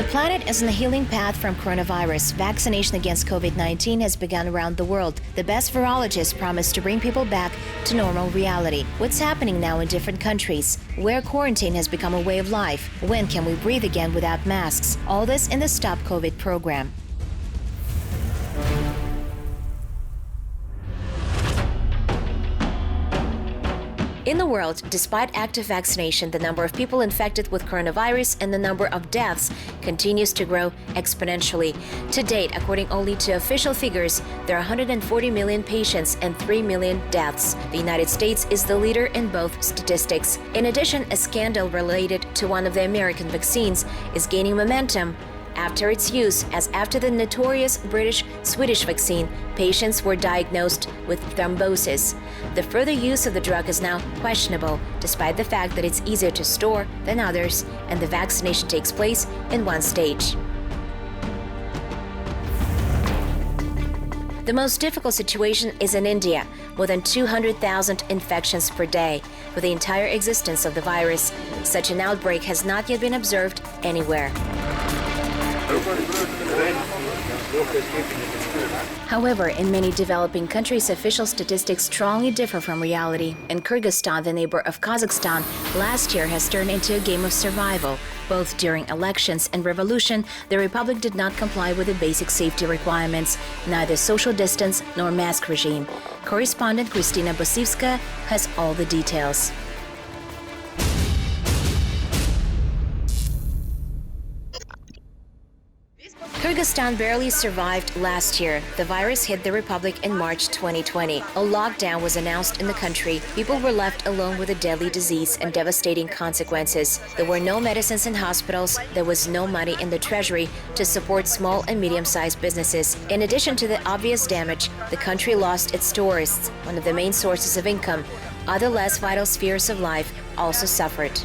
The planet is on a healing path from coronavirus. Vaccination against COVID-19 has begun around the world. The best virologists promise to bring people back to normal reality. What's happening now in different countries? Where quarantine has become a way of life? When can we breathe again without masks? All this in the Stopcovid program. In the world, despite active vaccination, the number of people infected with coronavirus and the number of deaths continues to grow exponentially. To date, according only to official figures, there are 140 million patients and 3 million deaths. The United States is the leader in both statistics. In addition, a scandal related to one of the American vaccines is gaining momentum after its use, as after the notorious British-Swedish vaccine, patients were diagnosed with thrombosis. The further use of the drug is now questionable, despite the fact that it's easier to store than others, and the vaccination takes place in one stage. The most difficult situation is in India, more than 200,000 infections per day. For the entire existence of the virus, such an outbreak has not yet been observed anywhere. However, in many developing countries, official statistics strongly differ from reality. In Kyrgyzstan, the neighbor of Kazakhstan, last year has turned into a game of survival. Both during elections and revolution, the republic did not comply with the basic safety requirements, neither social distance nor mask regime. Correspondent Kristina Bosivska has all the details. Kyrgyzstan barely survived last year. The virus hit the republic in March 2020. A lockdown was announced in the country. People were left alone with a deadly disease and devastating consequences. There were no medicines in hospitals. There was no money in the treasury to support small and medium-sized businesses. In addition to the obvious damage, the country lost its tourists, one of the main sources of income. Other less vital spheres of life also suffered.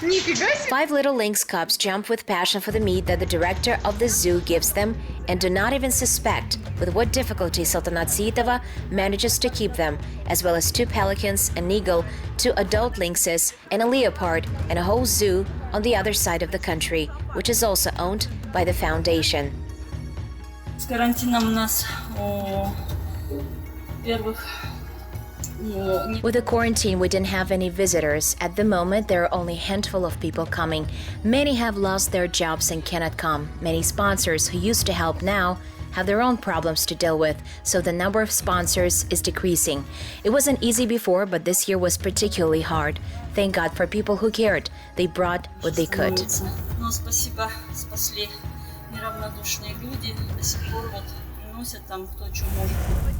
5 little lynx cubs jump with passion for the meat that the director of the zoo gives them and do not even suspect with what difficulty Sultanat Siyitova manages to keep them, as well as 2 pelicans, an eagle, 2 adult lynxes, and a leopard, and a whole zoo on the other side of the country, which is also owned by the foundation. С карантином у нас первых. With the quarantine, we didn't have any visitors. At the moment, there are only a handful of people coming. Many have lost their jobs and cannot come. Many sponsors who used to help now have their own problems to deal with, so the number of sponsors is decreasing. It wasn't easy before, but this year was particularly hard. Thank God for people who cared. They brought what they could. Спасибо, спасли неравнодушные люди. До сих пор вот.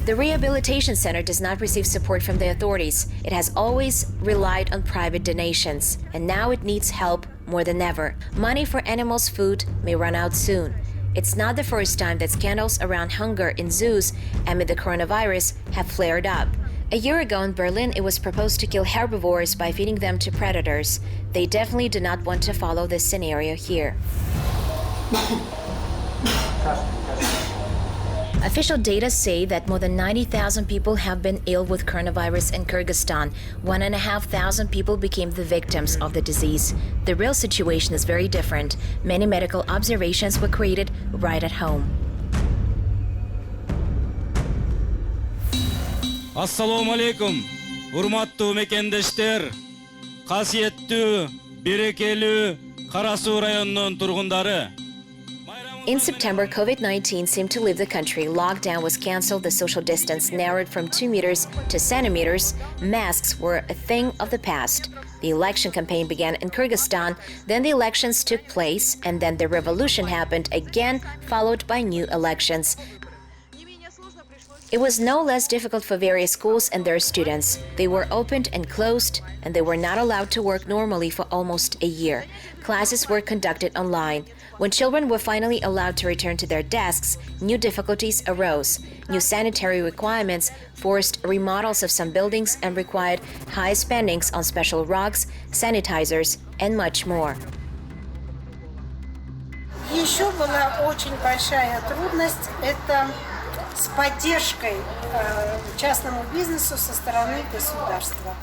The rehabilitation center does not receive support from the authorities. It has always relied on private donations, and now it needs help more than ever. Money for animals' food may run out soon. It's not the first time that scandals around hunger in zoos amid the coronavirus have flared up. A year ago in Berlin, it was proposed to kill herbivores by feeding them to predators. They definitely do not want to follow this scenario here. Official data say that more than 90,000 people have been ill with coronavirus in Kyrgyzstan. 1,500 people became the victims of the disease. The real situation is very different. Many medical observations were created right at home. Assalamu alaikum. Урматтуу мекендештер, касиеттүү, берекелүү Карасуу районунун тургундары. In September, COVID-19 seemed to leave the country. Lockdown was canceled, the social distance narrowed from 2 meters to centimeters. Masks were a thing of the past. The election campaign began in Kyrgyzstan, then the elections took place, and then the revolution happened again, followed by new elections. It was no less difficult for various schools and their students. They were opened and closed, and they were not allowed to work normally for almost a year. Classes were conducted online. When children were finally allowed to return to their desks, new difficulties arose. New sanitary requirements forced remodels of some buildings and required high spendings on special rugs, sanitizers, and much more. Еще была очень большая трудность – это с поддержкой частному бизнесу со стороны государства.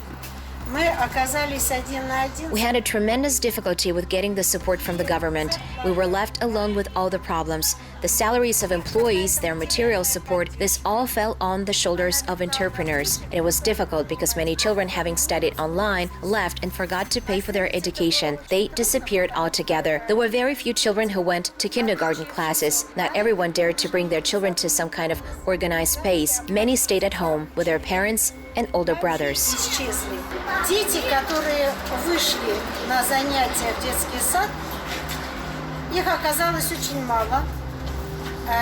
Мы оказались один на один. We had a tremendous difficulty with getting the support from the government. We were left alone with all the problems. The salaries of employees, their material support, this all fell on the shoulders of entrepreneurs. And it was difficult because many children, having studied online, left and forgot to pay for their education. They disappeared altogether. There were very few children who went to kindergarten classes. Not everyone dared to bring their children to some kind of organized space. Many stayed at home with their parents and older brothers. Исчезли. Дети, которые вышли на занятия в детский сад, их оказалось очень мало.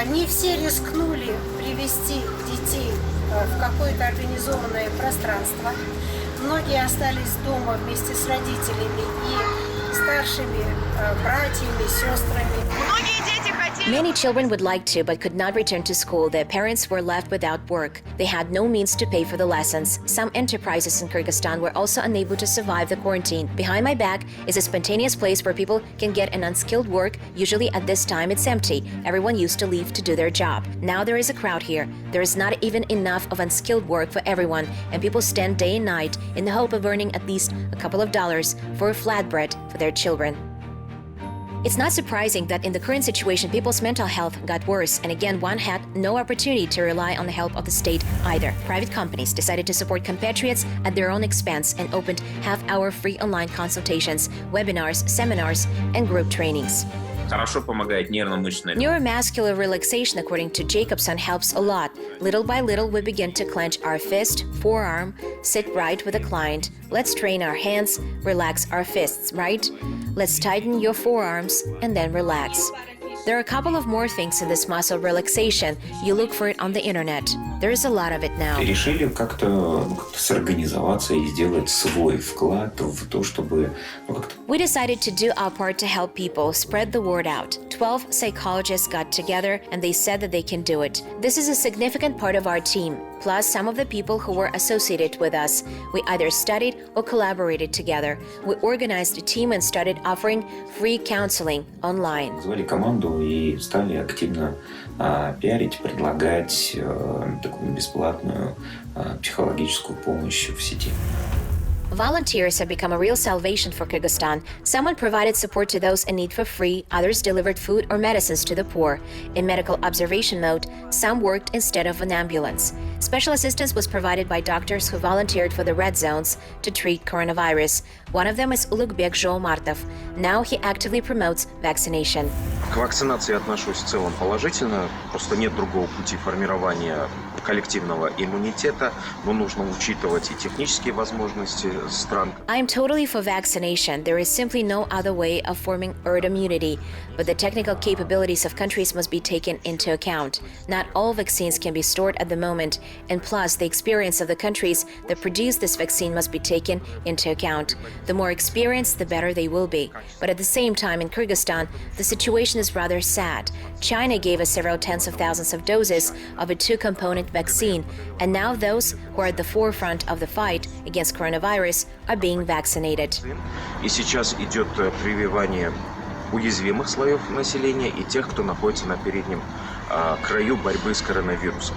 Не все рискнули привести детей в какое-то организованное пространство. Многие остались дома вместе с родителями и старшими братьями, сестрами. Many children would like to but could not return to school. Their parents were left without work. They had no means to pay for the lessons. Some enterprises in Kyrgyzstan were also unable to survive the quarantine. Behind my back is a spontaneous place where people can get an unskilled work. Usually at this time it's empty. Everyone used to leave to do their job. Now there is a crowd here. There is not even enough of unskilled work for everyone, and people stand day and night in the hope of earning at least a couple of dollars for a flatbread for their children. It's not surprising that in the current situation, people's mental health got worse, and again, one had no opportunity to rely on the help of the state either. Private companies decided to support compatriots at their own expense and opened half-hour free online consultations, webinars, seminars, and group trainings. Хорошо помогает нервно-мышечная. Neuromuscular relaxation, according to Jacobson, helps a lot. Little by little, we begin to clench our fist, forearm, sit right with a client. Let's train our hands, relax our fists, right? Let's tighten your forearms and then relax. There are a couple of more things in this muscle relaxation. You look for it on the internet. There is a lot of it now. Решили как-то сорганизоваться и сделать свой вклад в то, чтобы как-то. We decided to do our part to help people, spread the word out. 12 psychologists got together and they said that they can do it. This is a significant part of our team. Plus, some of the people who were associated with us. We either studied or collaborated together. We organized a team and started offering free counseling online. Звали команду и стали активно пиарить, предлагать такую бесплатную психологическую помощь в сети. Volunteers have become a real salvation for Kyrgyzstan. Someone provided support to those in need for free, others delivered food or medicines to the poor. In medical observation mode, some worked instead of an ambulance. Special assistance was provided by doctors who volunteered for the red zones to treat coronavirus. One of them is Ulukbek Zhomartov. Now he actively promotes vaccination. К вакцинации отношусь в целом положительно. Просто нет другого пути формирования коллективного иммунитета, но нужно учитывать и технические возможности стран. I am totally for vaccination. There is simply no other way of forming herd immunity, but the technical capabilities of countries must be taken into account. Not all vaccines can be stored at the moment, and plus the experience of the countries that produce this vaccine must be taken into account. The more experienced, the better they will be. But at the same time, in Kyrgyzstan, the situation is rather sad. China gave us several tens of thousands of doses of a two-component vaccine, and now those who are at the forefront of the fight against coronavirus are being vaccinated. И сейчас идет прививание уязвимых слоев населения и тех, кто находится на переднем краю борьбы с коронавирусом.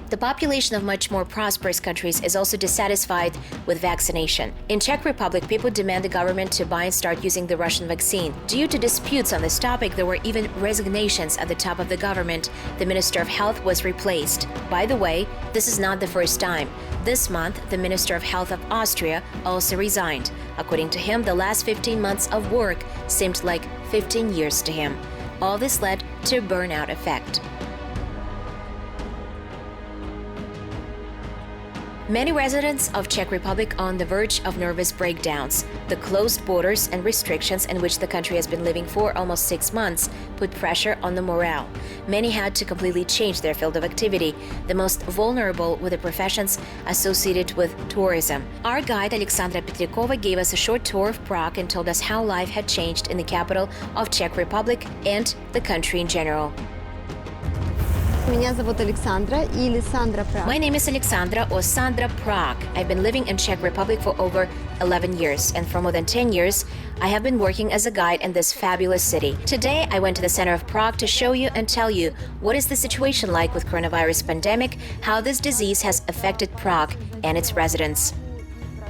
The population of much more prosperous countries is also dissatisfied with vaccination. In Czech Republic, people demand the government to buy and start using the Russian vaccine. Due to disputes on this topic, there were even resignations at the top of the government. The Minister of Health was replaced. By the way, this is not the first time. This month, the Minister of Health of Austria also resigned. According to him, the last 15 months of work seemed like 15 years to him. All this led to a burnout effect. Many residents of Czech Republic are on the verge of nervous breakdowns. The closed borders and restrictions in which the country has been living for almost 6 months put pressure on the morale. Many had to completely change their field of activity. The most vulnerable were the professions associated with tourism. Our guide Alexandra Petrikova gave us a short tour of Prague and told us how life had changed in the capital of Czech Republic and the country in general. Меня зовут Александра или Сандра Праг. My name is Alexandra or Sandra Prague. I've been living in Czech Republic for over 11 years, and for more than 10 years, I have been working as a guide in this fabulous city. Today, I went to the center of Prague to show you and tell you what is the situation like with coronavirus pandemic, how this disease has affected Prague and its residents.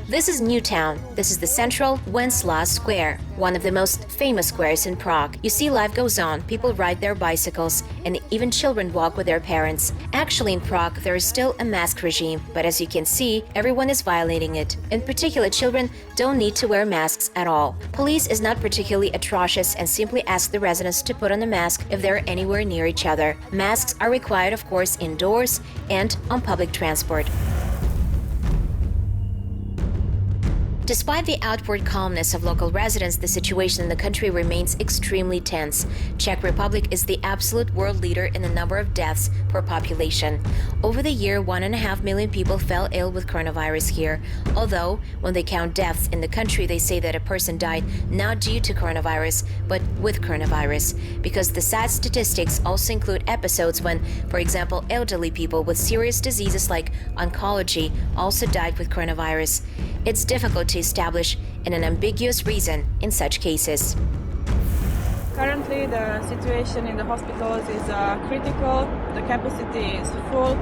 This is Newtown. This is the central Wenceslas Square, one of the most famous squares in Prague. You see, life goes on, people ride their bicycles, and even children walk with their parents. Actually, in Prague, there is still a mask regime, but as you can see, everyone is violating it. In particular, children don't need to wear masks at all. Police is not particularly atrocious and simply ask the residents to put on a mask if they're anywhere near each other. Masks are required, of course, indoors and on public transport. Despite the outward calmness of local residents, the situation in the country remains extremely tense. Czech Republic is the absolute world leader in the number of deaths per population. Over the year, 1.5 million people fell ill with coronavirus here. Although, when they count deaths in the country, they say that a person died not due to coronavirus, but with coronavirus. Because the sad statistics also include episodes when, for example, elderly people with serious diseases like oncology also died with coronavirus. It's difficult to establish an ambiguous reason in such cases. Currently, the situation in the hospitals is critical. The capacity is full.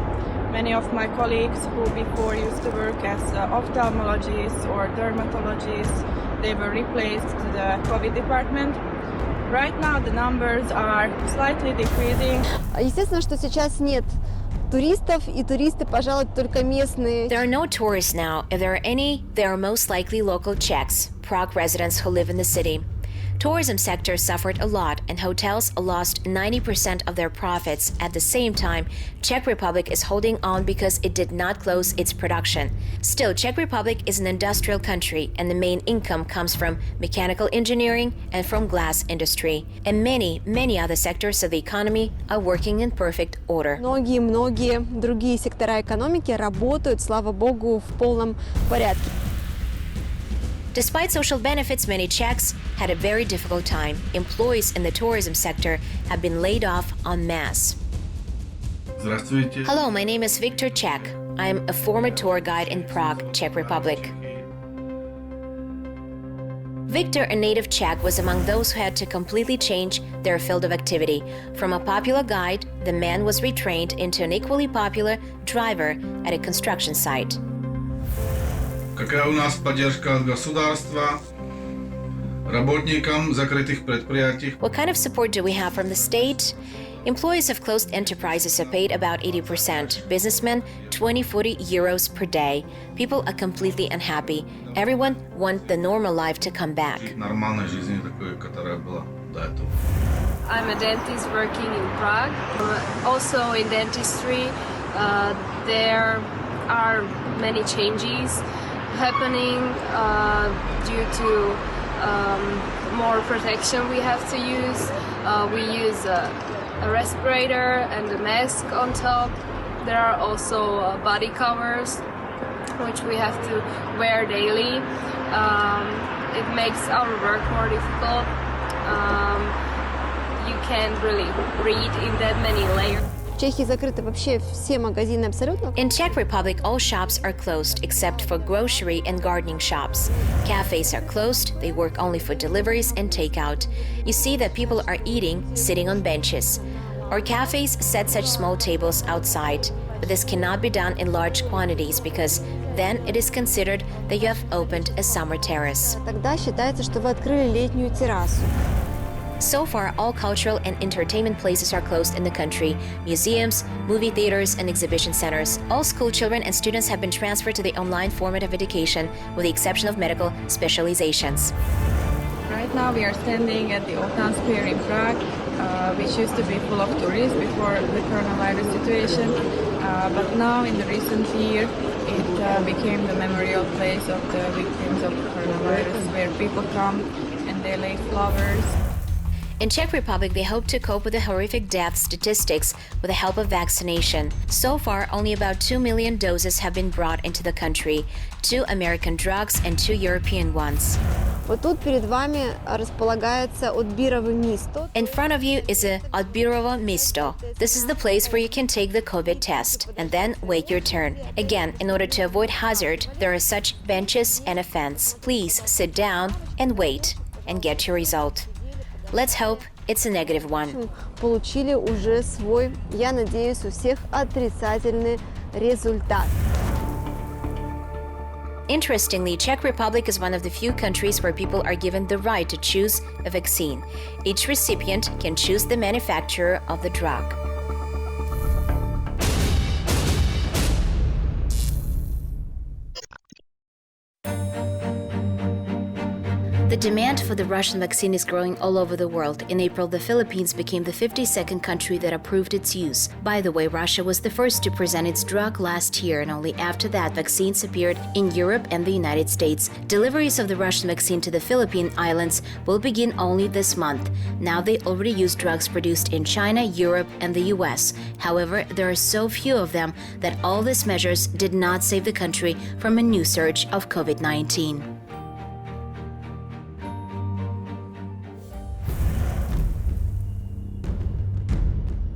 Many of my colleagues who before used to work as ophthalmologists or dermatologists, they were replaced to the COVID department. Right now, the numbers are slightly decreasing. Естественно, что сейчас нет туристов, и туристы, пожалуй, только местные. There are no tourists now. If there are any, they are most likely local Czechs, Prague residents who live in the city. Tourism sector suffered a lot, and hotels lost 90% of their profits. At the same time, Czech Republic is holding on because it did not close its production. Still, Czech Republic is an industrial country, and the main income comes from mechanical engineering and from glass industry. And many other sectors of the economy are working in perfect order. Многие другие сектора экономики работают, слава богу, в полном порядке. Despite social benefits, many Czechs had a very difficult time. Employees in the tourism sector have been laid off en masse. Hello, my name is Viktor Čech. I am a former tour guide in Prague, Czech Republic. Viktor, a native Czech, was among those who had to completely change their field of activity. From a popular guide, the man was retrained into an equally popular driver at a construction site. Какая у нас поддержка от государства работникам закрытых предприятий? What kind of support do we have from the state? Employees of closed enterprises are paid about 80%. Businessmen, 20-40 euros per day. People are completely unhappy. Everyone wants the normal life to come back. Нормальной жизни такой, которая была до этого. I'm a dentist working in Prague. Also in dentistry, there are many changes happening due to more protection we have to use. We use a respirator and a mask on top. There are also body covers which we have to wear daily. It makes our work more difficult. You can't really read in that many layers. В Чехии закрыты вообще все магазины абсолютно. In Czech Republic, all shops are closed except for grocery and gardening shops. Cafes are closed, they work only for deliveries and takeout. You see that people are eating, sitting on benches. Our cafes set such small tables outside, but this cannot be done in large quantities because then it is considered that you have opened a summer terrace. Тогда считается, что вы открыли летнюю террасу. So far, all cultural and entertainment places are closed in the country. Museums, movie theaters, and exhibition centers. All school children and students have been transferred to the online format of education, with the exception of medical specializations. Right now we are standing at the Old Town Square in Prague, which used to be full of tourists before the coronavirus situation. But now, in the recent year, it became the memorial place of the victims of the coronavirus, where people come and they lay flowers. In Czech Republic, they hope to cope with the horrific death statistics with the help of vaccination. So far, only about 2 million doses have been brought into the country, 2 American drugs and 2 European ones. Вот тут перед вами располагается отбировое место. In front of you is a отбировое место. This is the place where you can take the COVID test and then wait your turn. Again, in order to avoid hazard, there are such benches and a fence. Please sit down and wait and get your result. Let's hope it's a negative one. Получили уже свой, я надеюсь, у всех отрицательный результат. Interestingly, Czech Republic is one of the few countries where people are given the right to choose a vaccine. Each recipient can choose the manufacturer of the drug. The demand for the Russian vaccine is growing all over the world. In April, the Philippines became the 52nd country that approved its use. By the way, Russia was the first to present its drug last year, and only after that, vaccines appeared in Europe and the United States. Deliveries of the Russian vaccine to the Philippine Islands will begin only this month. Now they already use drugs produced in China, Europe, and the US. However, there are so few of them that all these measures did not save the country from a new surge of COVID-19.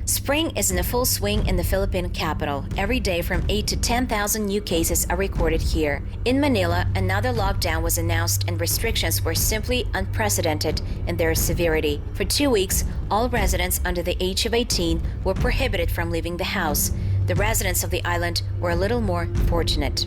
Spring is in full swing in the Philippine capital. Every day from 8 to 10,000 new cases are recorded here. In Manila, another lockdown was announced and restrictions were simply unprecedented in their severity. For 2 weeks, all residents under the age of 18 were prohibited from leaving the house. The residents of the island were a little more fortunate.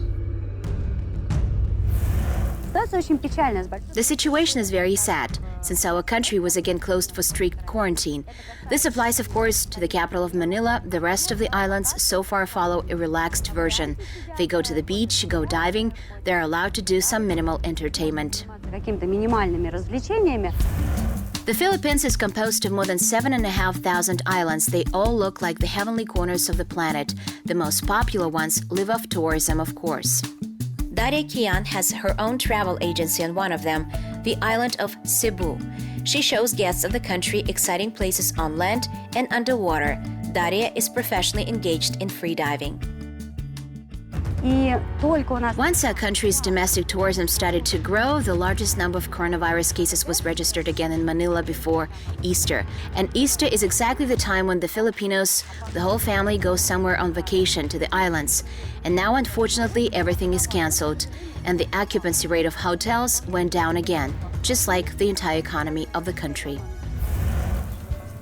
The situation is very sad, since our country was again closed for strict quarantine. This applies, of course, to the capital of Manila. The rest of the islands so far follow a relaxed version. They go to the beach, go diving, they're allowed to do some minimal entertainment. The Philippines is composed of more than 7,500 islands. They all look like the heavenly corners of the planet. The most popular ones live off tourism, of course. Daria Kian has her own travel agency on one of them, the island of Cebu. She shows guests of the country exciting places on land and underwater. Daria is professionally engaged in freediving. Once our country's domestic tourism started to grow, the largest number of coronavirus cases was registered again in Manila before Easter. And Easter is exactly the time when the Filipinos, the whole family, goes somewhere on vacation to the islands. And now, unfortunately, everything is canceled, and the occupancy rate of hotels went down again, just like the entire economy of the country.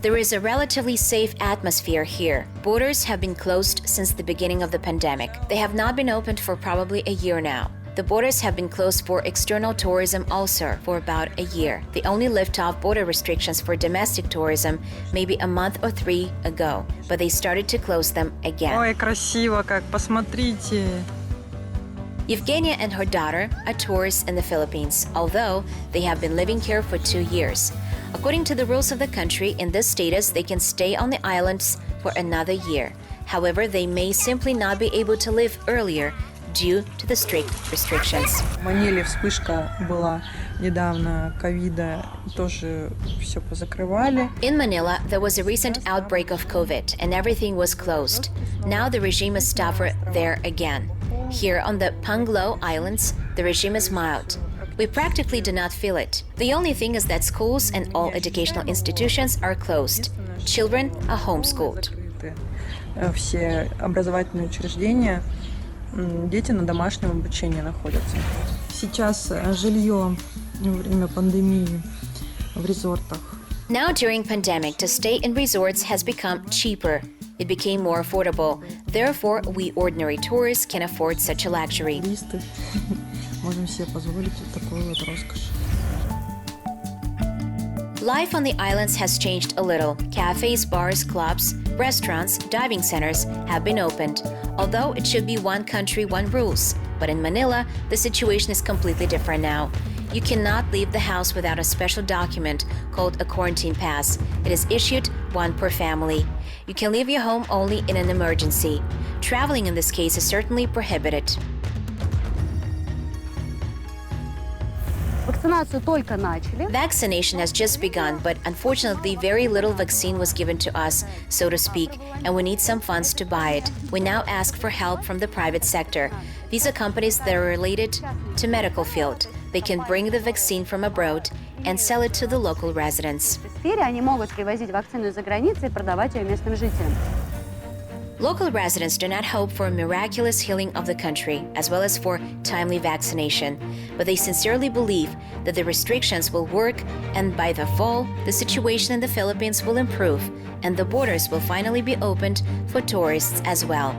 There is a relatively safe atmosphere here. Borders have been closed since the beginning of the pandemic. They have not been opened for probably a year now. The borders have been closed for external tourism also for about a year. They only lift off border restrictions for domestic tourism maybe a month or 3 ago, but they started to close them again. Ой, красиво как, посмотрите. Evgenia and her daughter are tourists in the Philippines, although they have been living here for 2 years. According to the rules of the country, in this status, they can stay on the islands for another year. However, they may simply not be able to leave earlier due to the strict restrictions. В Маниле вспышка была недавно ковида, тоже все позакрывали. In Manila, there was a recent outbreak of COVID and everything was closed. Now the regime is tougher there again. Here on the Panglo Islands, the regime is mild. We practically do not feel it. The only thing is that schools and all educational institutions are closed. Children are homeschooled. Все образовательные учреждения, дети на домашнем обучении находятся. Сейчас жилье во время пандемии в резортах. Now during pandemic, to stay in resorts has become cheaper. It became more affordable. Therefore, we ordinary tourists can afford such a luxury. Туристы можем себе позволить такую вот роскошь. Life on the islands has changed a little. Cafes, bars, clubs, restaurants, diving centers have been opened. Although it should be one country, one rules. But in Manila, the situation is completely different now. You cannot leave the house without a special document called a quarantine pass. It is issued one per family. You can leave your home only in an emergency. Traveling in this case is certainly prohibited. Vaccination has just begun, but unfortunately very little vaccine was given to us, so to speak, and we need some funds to buy it. We now ask for help from the private sector. These are companies that are related to medical field. they can bring the vaccine from abroad and sell it to the local residents. В сфере они могут привозить вакцину из-за границы и продавать ее местным жителям. Local residents do not hope for a miraculous healing of the country, as well as for timely vaccination, but they sincerely believe that the restrictions will work, and by the fall, the situation in the Philippines will improve, and the borders will finally be opened for tourists as well.